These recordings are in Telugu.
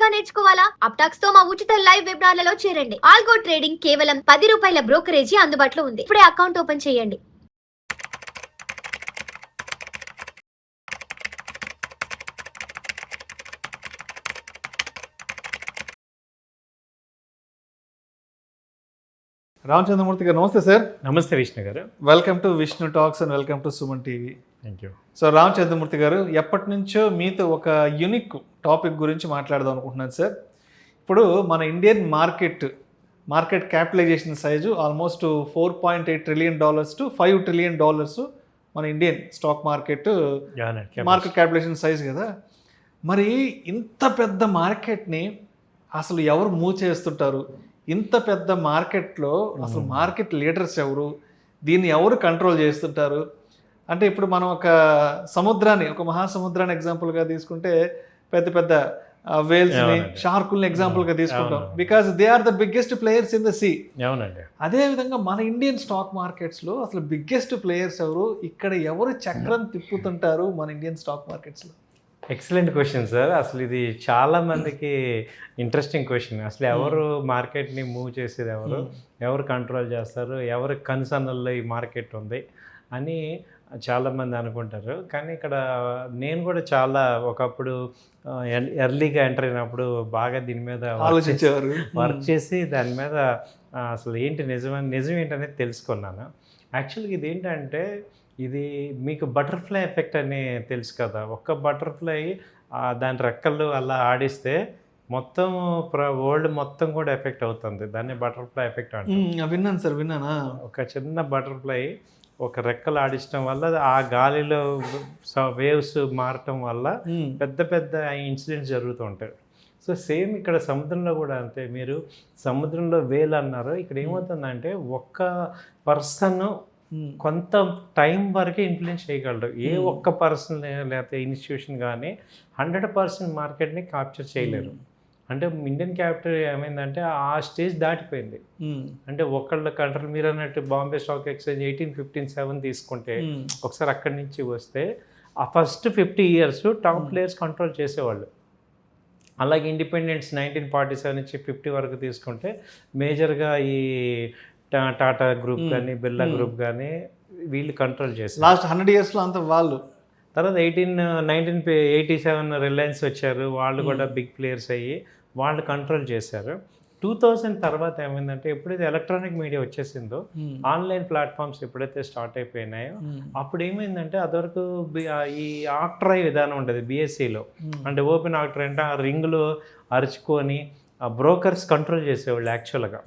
గా నేర్చుకోవాలా? అప్టాక్స్ తో మా ఉచిత లైవ్ వెబినార్లలో చేరండి. ఆల్గో ట్రేడింగ్ కేవలం ₹10 బ్రోకరేజీ అందుబాటులో ఉంది. ఇప్పుడే అకౌంట్ ఓపెన్ చేయండి. రామచంద్రమూర్తి గారు నమస్తే సార్. నమస్తే విష్ణు గారు. Welcome to Vishnu talks and welcome to Suman TV. Thank you. So Ramachandramurthy గారు, ఎప్పటి నుంచో మీతో ఒక యూనిక్ టాపిక్ గురించి మాట్లాడదాం అనుకుంటున్నాను సార్. ఇప్పుడు మన Indian market capitalization size almost $4.8 trillion to $5 trillion మన Indian stock market capitalization size కదా. మరి ఇంత పెద్ద మార్కెట్ని అసలు ఎవరు మూవ్ చేస్తుంటారు? ఇంత పెద్ద మార్కెట్లో అసలు మార్కెట్ లీడర్స్ ఎవరు? దీన్ని ఎవరు కంట్రోల్ చేస్తుంటారు? అంటే ఇప్పుడు మనం ఒక మహాసముద్రాన్ని ఎగ్జాంపుల్గా తీసుకుంటే పెద్ద పెద్ద వేల్స్ని, షార్కుల్ని ఎగ్జాంపుల్గా తీసుకుంటాం, because they are the biggest players in the sea. అవునండి. అదేవిధంగా మన ఇండియన్ స్టాక్ మార్కెట్స్లో అసలు బిగ్గెస్ట్ ప్లేయర్స్ ఎవరు? ఇక్కడ ఎవరు చక్రం తిప్పుతుంటారు మన ఇండియన్ స్టాక్ మార్కెట్స్లో? Excellent question sir. అసలు ఇది చాలా మందికి ఇంట్రెస్టింగ్ క్వశ్చన్. అసలు ఎవరు మార్కెట్ని మూవ్ చేసేది, ఎవరు కంట్రోల్ చేస్తారు, ఎవరి కన్సర్న్లో ఈ మార్కెట్ ఉంది అని చాలామంది అనుకుంటారు. కానీ ఇక్కడ నేను కూడా చాలా ఒకప్పుడు ఎర్లీగా ఎంటర్ అయినప్పుడు బాగా దీని మీద ఆలోచించేవారు, వర్క్ చేసి దాని మీద అసలు నిజం ఏంటనేది తెలుసుకున్నాను. యాక్చువల్గా ఇది ఏంటంటే, ఇది మీకు బటర్ఫ్లై ఎఫెక్ట్ అని తెలుసు కదా. ఒక్క బటర్ఫ్లై దాని రెక్కలు అలా ఆడిస్తే మొత్తం వరల్డ్ మొత్తం కూడా ఎఫెక్ట్ అవుతుంది. దాన్ని బటర్ఫ్లై ఎఫెక్ట్ అంటే విన్నాను సార్, విన్నానా. ఒక చిన్న బటర్ఫ్లై ఒక రెక్కలు ఆడించడం వల్ల ఆ గాలిలో వేవ్స్ మారటం వల్ల పెద్ద పెద్ద ఇన్సిడెంట్స్ జరుగుతూ ఉంటాయి. సో సేమ్ ఇక్కడ సముద్రంలో కూడా అంతే. మీరు సముద్రంలో వేలు అన్నారు, ఇక్కడ ఏమవుతుందంటే ఒక్క పర్సన్ కొంత టైం వరకే ఇన్ఫ్లుయెన్స్ చేయగలరు. ఏ ఒక్క పర్సన్ లేకపోతే ఇన్స్టిట్యూషన్ కానీ 100% మార్కెట్ని క్యాప్చర్ చేయలేరు. అంటే ఇండియన్ క్యాపిటల్ ఏమైందంటే ఆ స్టేజ్ దాటిపోయింది. అంటే ఒకళ్ళ కంట్రోల్, మీరు అన్నట్టు బాంబే స్టాక్ ఎక్స్చేంజ్ 1857 తీసుకుంటే ఒకసారి అక్కడి నుంచి వస్తే ఆ first 50 years top players control చేసేవాళ్ళు. అలాగే ఇండిపెండెన్స్ 1947 నుంచి 50 వరకు తీసుకుంటే మేజర్గా ఈ టాటా గ్రూప్ కానీ, బిర్లా గ్రూప్ కానీ వీళ్ళు కంట్రోల్ చేశారు. లాస్ట్ 100 yearsలో అంత వాళ్ళు. తర్వాత 1987 రిలయన్స్ వచ్చారు, వాళ్ళు కూడా బిగ్ ప్లేయర్స్ అయ్యి వాళ్ళు కంట్రోల్ చేశారు. 2000 తర్వాత ఏమైందంటే, ఎప్పుడైతే ఎలక్ట్రానిక్ మీడియా వచ్చేసిందో, ఆన్లైన్ ప్లాట్ఫామ్స్ ఎప్పుడైతే స్టార్ట్ అయిపోయినాయో అప్పుడు ఏమైందంటే, అదివరకు ఈ ఆక్ట్రై విధానం ఉంటుంది బీఎస్సీలో. అంటే ఓపెన్ ఆక్టర్ అంటే ఆ రింగ్లో అరుచుకొని ఆ బ్రోకర్స్ కంట్రోల్ చేసేవాళ్ళు. యాక్చువల్గా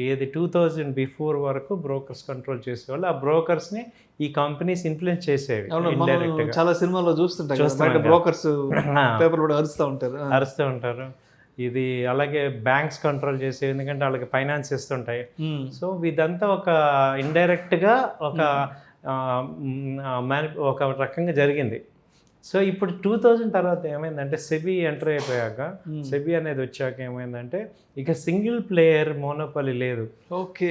ఏది 2000 బిఫోర్ వరకు బ్రోకర్స్ కంట్రోల్ చేసేవాళ్ళు. ఆ బ్రోకర్స్ని ఈ కంపెనీస్ ఇన్ఫ్లుయెన్స్ చేసేవి. చాలా సినిమాల్లో చూస్తుంటారు, బ్రోకర్స్ పేపర్ కూడా అరుస్తూ ఉంటారు. ఇది అలాగే బ్యాంక్స్ కంట్రోల్ చేసేవి, ఎందుకంటే వాళ్ళకి ఫైనాన్స్ ఇస్తుంటాయి. సో ఇదంతా ఒక ఇండైరెక్ట్గా ఒక రకంగా జరిగింది. సో ఇప్పుడు 2000 తర్వాత ఏమైందంటే, సెబీ ఎంటర్ అయిపోయాక, సెబీ అనేది వచ్చాక ఏమైందంటే, ఇక సింగిల్ ప్లేయర్ మోనోపలి లేదు. ఓకే.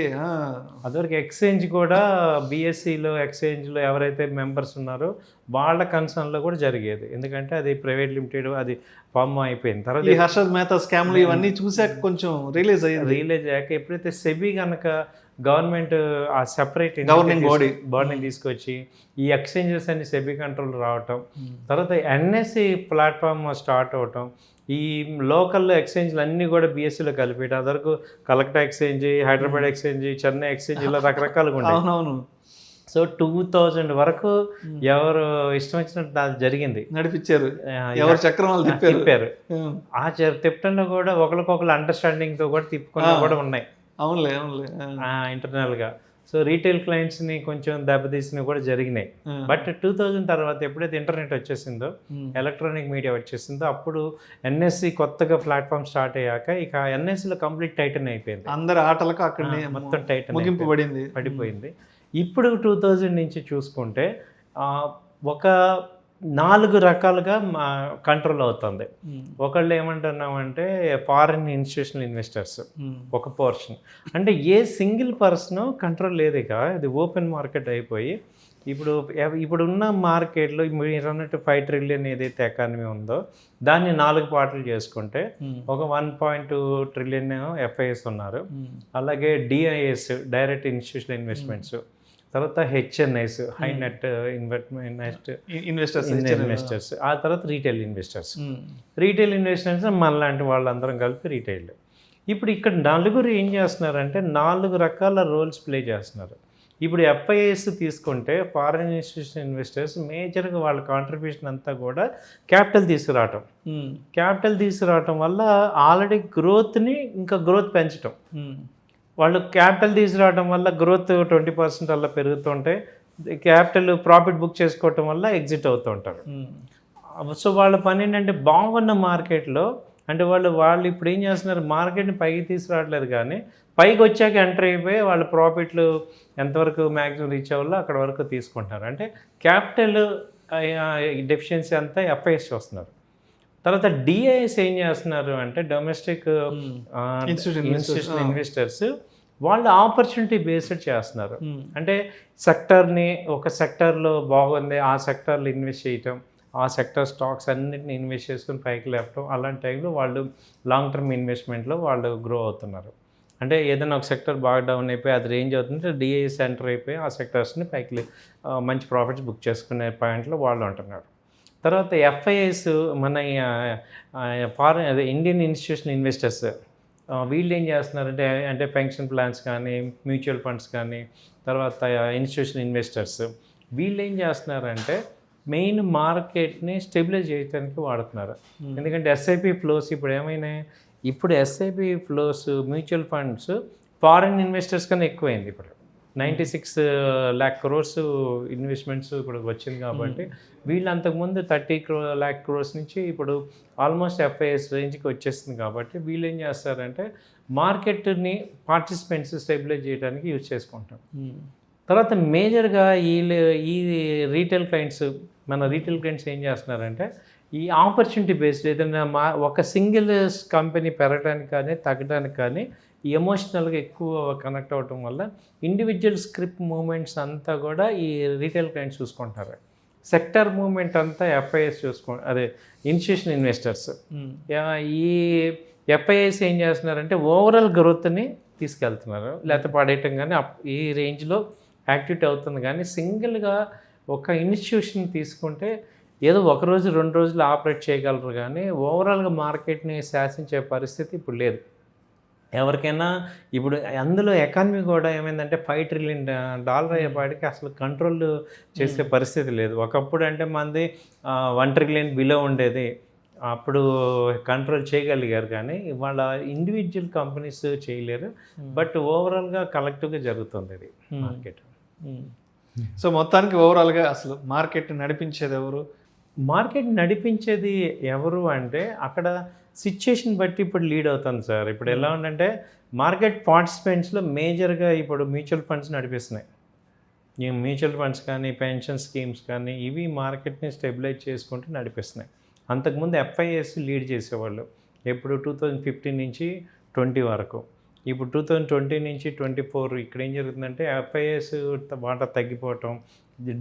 అదివరకు ఎక్స్చేంజ్ కూడా బీఎస్సీలో ఎక్స్చేంజ్లో ఎవరైతే మెంబర్స్ ఉన్నారో వాళ్ళ కన్సర్న్లో కూడా జరిగేది. ఎందుకంటే అది ప్రైవేట్ లిమిటెడ్, అది ఫామ్ అయిపోయింది. తర్వాత హర్షద్ మెహతా స్కామ్లు ఇవన్నీ చూసాక కొంచెం రిలీజ్ అయ్యాక ఎప్పుడైతే సెబీ కనుక గవర్నమెంట్ ఆ సెపరేట్ గవర్నింగ్ బాడీని తీసుకొచ్చి ఈ ఎక్స్చేంజెస్ అన్ని సెబీ కంట్రోల్ రావటం, తర్వాత ఎన్ఎస్సి ప్లాట్ఫామ్ స్టార్ట్ అవటం, ఈ లోకల్ ఎక్స్చేంజ్లు అన్నీ కూడా బీఎస్సీలో కలిపేయటం. అదరకు Calcutta exchange, Hyderabad exchange, Chennai exchange, ఇలా రకరకాలుగా ఉంటాయి. సో 2000 వరకు ఎవరు ఇష్టం వచ్చినట్టు దాని జరిగింది, నడిపించారు, ఎవరు చక్రం తిప్పారు. ఆ తిప్పడంలో కూడా ఒకరికొకరు అండర్స్టాండింగ్తో కూడా తిప్పుకున్నా కూడా ఉన్నాయి. అవునులే ఇంటర్నల్గా. సో రీటైల్ క్లయింట్స్ని కొంచెం దెబ్బతీసినవి కూడా జరిగినాయి. బట్ 2000 తర్వాత ఎప్పుడైతే ఇంటర్నెట్ వచ్చేసిందో, ఎలక్ట్రానిక్ మీడియా వచ్చేసిందో, అప్పుడు ఎన్ఎస్సి కొత్తగా ప్లాట్ఫామ్ స్టార్ట్ అయ్యాక ఇక ఎన్ఎస్సిలో కంప్లీట్ టైటన్ అయిపోయింది. అందరు ఆటలకు అక్కడ మొత్తం టైటన్ పడిపోయింది. ఇప్పుడు 2000 నుంచి చూసుకుంటే ఒక 4 రకాలుగా కంట్రోల్ అవుతుంది. ఒకళ్ళు ఏమంటున్నామంటే ఫారిన్ ఇన్స్టిట్యూషనల్ ఇన్వెస్టర్స్ ఒక పోర్షన్. అంటే ఏ సింగిల్ పర్సన్ కంట్రోల్ లేదు, ఇక ఇది ఓపెన్ మార్కెట్ అయిపోయి ఇప్పుడున్న మార్కెట్లో మీరు అన్నట్టు 5 ట్రిలియన్ ఏదైతే ఎకానమీ ఉందో దాన్ని 4 పార్ట్లు చేసుకుంటే ఒక 1.2 ట్రిలియన్ ఎఫ్ఐఎస్ ఉన్నారు. అలాగే డిఐఎస్ డైరెక్ట్ ఇన్స్టిట్యూషనల్ ఇన్వెస్ట్మెంట్స్, తర్వాత హెచ్ఎన్ఐస్ హై నెట్ ఇన్వెస్టర్స్, ఆ తర్వాత రీటైల్ ఇన్వెస్టర్స్ మనలాంటి వాళ్ళందరం కలిపి రీటైల్. ఇప్పుడు ఇక్కడ నలుగురు ఏం చేస్తున్నారంటే 4 రకాల రోల్స్ ప్లే చేస్తున్నారు. ఇప్పుడు ఎఫ్ఐఎస్ తీసుకుంటే ఫారిన్ ఇన్స్టిట్యూషన్ ఇన్వెస్టర్స్ మేజర్గా వాళ్ళ కాంట్రిబ్యూషన్ అంతా కూడా క్యాపిటల్ తీసుకురావటం వల్ల ఆల్రెడీ గ్రోత్ని ఇంకా గ్రోత్ పెంచడం. వాళ్ళు క్యాపిటల్ తీసుకురావడం వల్ల గ్రోత్ 20% అలా పెరుగుతుంటే క్యాపిటల్ ప్రాఫిట్ బుక్ చేసుకోవటం వల్ల ఎగ్జిట్ అవుతూ ఉంటారు. సో వాళ్ళ పని ఏంటంటే బాగున్న మార్కెట్లో అంటే వాళ్ళు ఇప్పుడు ఏం చేస్తున్నారు, మార్కెట్ని పైకి తీసుకురావట్లేదు కానీ పైకి వచ్చాక ఎంటర్ అయిపోయి వాళ్ళ ప్రాఫిట్లు ఎంతవరకు మ్యాక్సిమం రీచ్ అవ్వాలో అక్కడ వరకు తీసుకుంటున్నారు. అంటే క్యాపిటల్ డెఫిషియన్సీ అంతా ఎఫ్ఐఎస్ వస్తున్నారు. తర్వాత డిఐఎస్ ఏం చేస్తున్నారు అంటే డొమెస్టిక్ ఇన్స్టిట్యూషనల్ ఇన్వెస్టర్స్ వాళ్ళు ఆపర్చునిటీ బేస్డ్ చేస్తున్నారు. అంటే ఒక సెక్టర్లో బాగుంది ఆ సెక్టర్లో ఇన్వెస్ట్ చేయటం, ఆ సెక్టర్ స్టాక్స్ అన్నిటిని ఇన్వెస్ట్ చేసుకుని పైకి లేపటం, అలాంటి టైంలో వాళ్ళు లాంగ్ టర్మ్ ఇన్వెస్ట్మెంట్లో వాళ్ళు గ్రో అవుతున్నారు. అంటే ఏదైనా ఒక సెక్టర్ బాగా డౌన్ అయిపోయి అది రేంజ్ అవుతుంటే డిఐఎస్ ఎంటర్ అయిపోయి ఆ సెక్టర్స్ని పైకి మంచి ప్రాఫిట్స్ బుక్ చేసుకునే పాయింట్లో వాళ్ళు ఉంటున్నారు. తర్వాత ఎఫ్ఐఎస్ మన ఇండియన్ ఇన్స్టిట్యూషనల్ ఇన్వెస్టర్స్ వీళ్ళు ఏం చేస్తున్నారంటే అంటే పెన్షన్ ప్లాన్స్ కానీ మ్యూచువల్ ఫండ్స్ కానీ తర్వాత ఇన్స్టిట్యూషనల్ ఇన్వెస్టర్స్ వీళ్ళు ఏం చేస్తున్నారంటే మెయిన్ మార్కెట్ని స్టెబిలైజ్ చేయడానికి వాడుతున్నారు. ఎందుకంటే ఎస్ఐపి ఫ్లోస్ ఇప్పుడు ఏమైనాయి, ఇప్పుడు SIP flows mutual funds foreign investors కన్నా ఎక్కువైంది. ఇప్పుడు 96 lakh crores ఇన్వెస్ట్మెంట్స్ ఇప్పుడు వచ్చింది కాబట్టి వీళ్ళు అంతకుముందు 30 lakh crores నుంచి ఇప్పుడు ఆల్మోస్ట్ ఎఫ్ఐఎస్ రేంజ్కి వచ్చేస్తుంది. కాబట్టి వీళ్ళు ఏం చేస్తారంటే మార్కెట్ని పార్టిసిపెంట్స్ స్టెబిలైజ్ చేయడానికి యూజ్ చేసుకుంటాం. తర్వాత మేజర్గా ఈ రీటైల్ క్లయింట్స్ ఏం చేస్తున్నారంటే ఈ ఆపర్చునిటీ బేస్డ్ ఏదైనా ఒక సింగిల్ కంపెనీ పెరగడానికి కానీ తగ్గడానికి కానీ ఎమోషనల్గా ఎక్కువ కనెక్ట్ అవ్వటం వల్ల ఇండివిజువల్ స్క్రిప్ట్ మూమెంట్స్ అంతా కూడా ఈ రీటైల్ క్లయింట్స్ చూసుకుంటారు. సెక్టర్ మూమెంట్ అంతా ఎఫ్ఐఎస్ అదే ఇన్స్టిట్యూషనల్ ఇన్వెస్టర్స్. ఈ ఎఫ్ఐఎస్ ఏం చేస్తున్నారంటే ఓవరాల్ గ్రోత్ని తీసుకెళ్తున్నారు, లేకపోతే పడేయటం కానీ ఈ రేంజ్లో యాక్టివిటీ అవుతుంది. కానీ సింగిల్గా ఒక ఇన్స్టిట్యూషన్ తీసుకుంటే ఏదో 1 రోజు 2 రోజులు ఆపరేట్ చేయగలరు కానీ ఓవరాల్గా మార్కెట్ని శాసించే పరిస్థితి ఇప్పుడు లేదు ఎవరికైనా. ఇప్పుడు అందులో ఎకానమీ కూడా ఏమైందంటే $5 trillion అయ్యేపాటికి అసలు కంట్రోల్ చేసే పరిస్థితి లేదు. ఒకప్పుడు అంటే మనది 1 trillion బిలో ఉండేది, అప్పుడు కంట్రోల్ చేయగలిగారు. కానీ ఇవాళ ఇండివిజువల్ కంపెనీస్ చేయలేరు. బట్ ఓవరాల్గా కలెక్టివ్గా జరుగుతుంది ఇది మార్కెట్. సో మొత్తానికి ఓవరాల్గా అసలు మార్కెట్ నడిపించేది ఎవరు? మార్కెట్ నడిపించేది ఎవరు అంటే అక్కడ సిచ్యుయేషన్ బట్టి ఇప్పుడు లీడ్ అవుతుంది సార్. ఇప్పుడు ఎలా ఉందంటే మార్కెట్ పార్టిసిపెంట్స్లో మేజర్గా ఇప్పుడు మ్యూచువల్ ఫండ్స్ నడిపిస్తున్నాయి. ఈ మ్యూచువల్ ఫండ్స్ కానీ పెన్షన్ స్కీమ్స్ కానీ ఇవి మార్కెట్ని స్టెబిలైజ్ చేసుకుంటూ నడిపిస్తున్నాయి. అంతకుముందు ఎఫ్ఐఎస్ లీడ్ చేసేవాళ్ళు ఎప్పుడు 2015 నుంచి 20 వరకు. ఇప్పుడు 2020 నుంచి 24 ఇక్కడ ఏం జరుగుతుందంటే ఎఫ్ఐఎస్ వాటా తగ్గిపోవటం,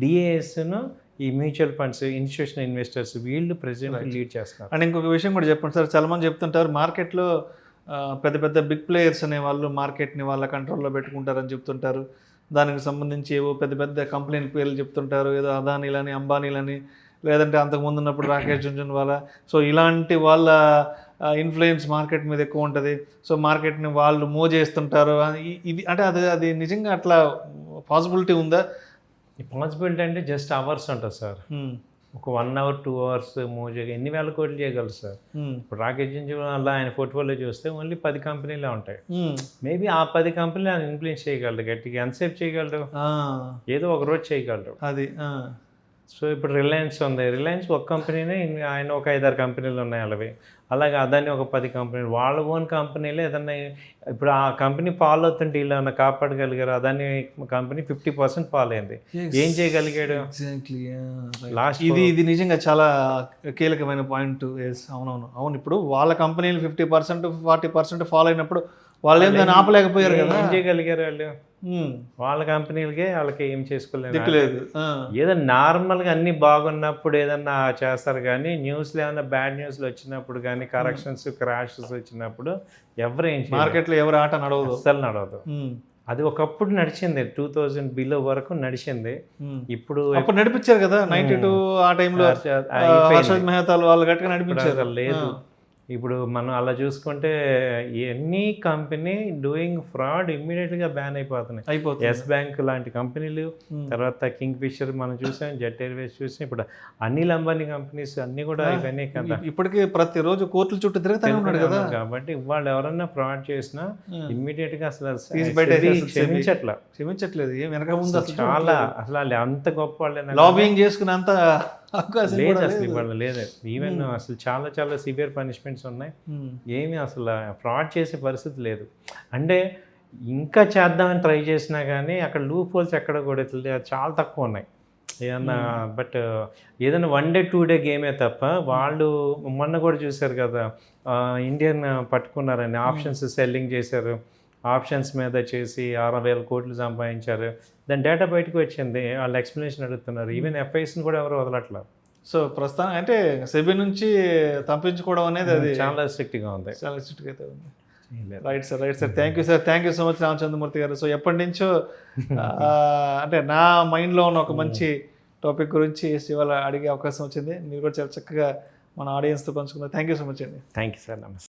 డిఏఎస్ను ఈ మ్యూచువల్ ఫండ్స్ ఇన్స్టిట్యూషనల్ ఇన్వెస్టర్స్ వీళ్ళు ప్రెజెంట్ లీడ్ చేస్తున్నారు. అండ్ ఇంకొక విషయం కూడా చెప్పండి సార్, చాలామంది చెప్తుంటారు మార్కెట్లో పెద్ద పెద్ద బిగ్ ప్లేయర్స్ అనే వాళ్ళు మార్కెట్ని వాళ్ళ కంట్రోల్లో పెట్టుకుంటారని చెప్తుంటారు. దానికి సంబంధించి ఏవో పెద్ద పెద్ద కంపెనీల పేర్లు చెప్తుంటారు, ఏదో అదానీలని అంబానీలని, లేదంటే అంతకుముందు ఉన్నప్పుడు రాకేష్ జుంజున్వాలా. సో ఇలాంటి వాళ్ళ ఇన్ఫ్లుయెన్స్ మార్కెట్ మీద ఎక్కువ ఉంటుంది. సో మార్కెట్ని వాళ్ళు మూవ్ చేస్తుంటారు. ఇది అంటే అది నిజంగా అట్లా పాసిబిలిటీ ఉందా? పాసిబిలిటీ అంటే జస్ట్ అవర్స్ ఉంటుంది సార్. ఒక 1 hour 2 hours మూవ్ ఎన్ని వేల కోట్లు చేయగలరు సార్. ఇప్పుడు రాకేష్ జుంజున్వాలా ఆయన పోర్ట్ఫోలియో చూస్తే ఓన్లీ 10 కంపెనీలే ఉంటాయి. మేబీ ఆ 10 కంపెనీలు ఆయన ఇన్ఫ్లుయెన్స్ చేయగలరు గట్టిగా. ఎంతసేపు చేయగలరు? ఏదో ఒక రోజు చేయగలరు అది. సో ఇప్పుడు రిలయన్స్ ఉంది, రిలయన్స్ ఒక కంపెనీనే, ఆయన ఒక 5-6 కంపెనీలు ఉన్నాయి అలాగే. అలాగే అదాని ఒక 10 కంపెనీలు, వాళ్ళ ఓన్ కంపెనీలే ఏదన్నా ఇప్పుడు ఆ కంపెనీ ఫాలో అవుతుంటే ఇలా ఏమన్నా కాపాడగలిగారు? అదాని కంపెనీ 50% ఫాలో అయింది, ఏం చేయగలిగాడు? లాస్ట్ ఇది నిజంగా చాలా కీలకమైన పాయింట్. అవును ఇప్పుడు వాళ్ళ కంపెనీలు 50% 40% ఫాలో అయినప్పుడు వాళ్ళు ఏం దాన్ని ఆపలేకపోయారు కదా, ఏం చేయగలిగారు వాళ్ళు? వాళ్ళ కంపెనీలకే వాళ్ళకి ఏం చేసుకోలేదు. దిక్కులేదు. ఏదో నార్మల్గా అన్ని బాగున్నప్పుడు ఏదన్నా చేస్తారు, కానీ న్యూస్లో ఏమైనా బ్యాడ్ న్యూస్లు వచ్చినప్పుడు కానీ కరెక్షన్స్ క్రాషెస్ వచ్చినప్పుడు ఎవరు ఏం చేయరు. మార్కెట్లో ఎవరు ఆట నడవదు, అస్సలు నడవదు. అది ఒకప్పుడు నడిచింది, 2000 బిలో వరకు నడిచింది. ఇప్పుడు అప్పుడు నడిపించారు కదా 92 ఆ టైంలో హర్షద్ మెహతా వాళ్ళు గట్టిగా నడిపించారు. లేదు, ఇప్పుడు మనం అలా చూసుకుంటే ఎనీ కంపెనీ డూయింగ్ ఫ్రాడ్ ఇమ్మీడియట్గా బ్యాన్ అయిపోతున్నాయి. ఎస్ బ్యాంక్ లాంటి కంపెనీలు, తర్వాత కింగ్ ఫిషర్ మనం చూసాం, జెట్ ఎయిర్వేస్ చూసాం, ఇప్పుడు అనిల్ అంబానీ కంపెనీస్ అన్ని కూడా ఇవన్నీ కదా. ఇప్పటికీ ప్రతిరోజు కోర్టుల చుట్టూ తిరుగుతూనే ఉన్నాడు కదా. కాబట్టి వాళ్ళు ఎవరన్నా ఫ్రాడ్ చేసినా ఇమ్మీడియట్ గా అసలు క్షమించట్లేదు. ఏం వెనక ముందు చాలా అసలు అంత గొప్ప వాళ్ళే లాబింగ్ చేసుకున్నంత అవకాశం లేదు అసలు ఇవాళ లేదు. ఈవెన్ అసలు చాలా చాలా సివియర్ పనిష్మెంట్స్ ఉన్నాయి. ఏమి అసలు ఫ్రాడ్ చేసే పరిస్థితి లేదు. అంటే ఇంకా చేద్దామని ట్రై చేసినా కానీ అక్కడ లూప్ హోల్స్ ఎక్కడ కూడా చాలా తక్కువ ఉన్నాయి ఏదన్నా. బట్ ఏదైనా 1 డే 2 డే గేమే తప్ప వాళ్ళు మొన్న కూడా చూశారు కదా, ఇండియన్ పట్టుకున్నారని ఆప్షన్స్ సెల్లింగ్ చేశారు, ఆప్షన్స్ మీద చేసి 6,000 కోట్లు సంపాదించారు. దాని డేటా బయటకు వచ్చింది, వాళ్ళు ఎక్స్ప్లెనేషన్ అడుగుతున్నారు. ఈవెన్ ఎఫ్ఐస్ని కూడా ఎవరు వదలట్లేదు. సో ప్రస్తుతం అంటే సెబీ నుంచి తప్పించుకోవడం అనేది అది చాలా స్ట్రిక్ట్గా ఉంది, చాలా స్ట్రిక్ట్గా అయితే ఉంది. Right sir, right sir, thank you so much Ramachandramurthy గారు. సో ఎప్పటి నుంచో అంటే నా మైండ్లో ఉన్న ఒక మంచి టాపిక్ గురించి ఇవాళ అడిగే అవకాశం వచ్చింది. మీరు కూడా చాలా చక్కగా మన ఆడియన్స్తో పంచుకున్నారు. థ్యాంక్ యూ సో మచ్ అండి. థ్యాంక్ యూ సార్, నమస్తే.